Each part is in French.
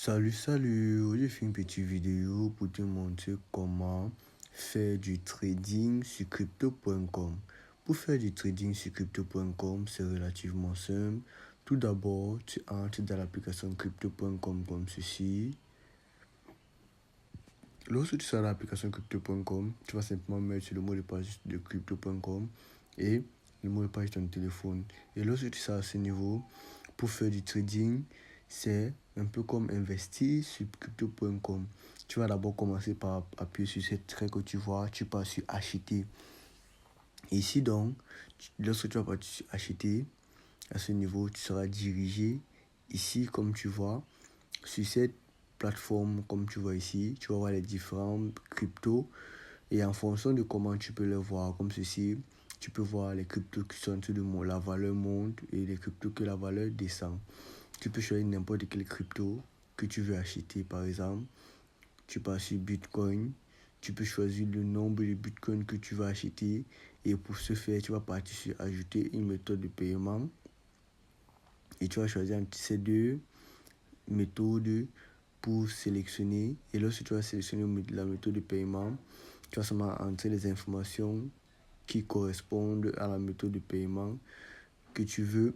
Salut, aujourd'hui j'ai fait une petite vidéo pour te montrer comment faire du trading sur crypto.com. Pour faire du trading sur crypto.com, c'est relativement simple. Tout d'abord, tu entres dans l'application crypto.com comme ceci. Lorsque tu seras dans l'application crypto.com, tu vas simplement mettre le mot de passe de crypto.com et le mot de passe de ton téléphone. Et lorsque tu seras à ce niveau, pour faire du trading, c'est un peu comme investir sur crypto.com. Tu vas d'abord commencer par appuyer sur cette trait que tu vois, tu passes sur acheter. Ici donc, lorsque tu vas partir sur acheter, à ce niveau, tu seras dirigé ici comme tu vois, sur cette plateforme comme tu vois ici, tu vas voir les différents cryptos et en fonction de comment tu peux les voir comme ceci, tu peux voir les cryptos qui sont en dessous de la valeur monte et les cryptos que la valeur descend. Tu peux choisir n'importe quel crypto que tu veux acheter. Par exemple, tu passes sur Bitcoin, tu peux choisir le nombre de Bitcoin que tu vas acheter et pour ce faire, tu vas partir sur ajouter une méthode de paiement et tu vas choisir entre ces deux méthodes pour sélectionner. Et lorsque tu vas sélectionner la méthode de paiement, tu vas seulement entrer les informations qui correspondent à la méthode de paiement que tu veux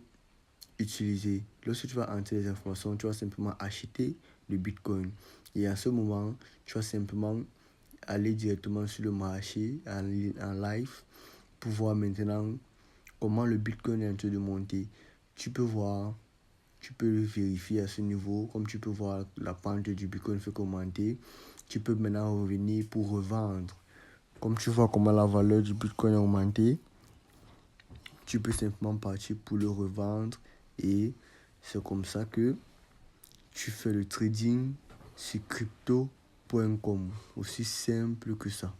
utiliser. Lorsque tu vas entrer les informations, tu vas simplement acheter le Bitcoin. Et à ce moment, tu vas simplement aller directement sur le marché en live pour voir maintenant comment le Bitcoin est en train de monter. Tu peux voir, tu peux le vérifier à ce niveau. Comme tu peux voir, la pente du Bitcoin fait commenter. Tu peux maintenant revenir pour revendre. Comme tu vois comment la valeur du Bitcoin a augmenté, tu peux simplement partir pour le revendre et c'est comme ça que tu fais le trading sur crypto.com. Aussi simple que ça.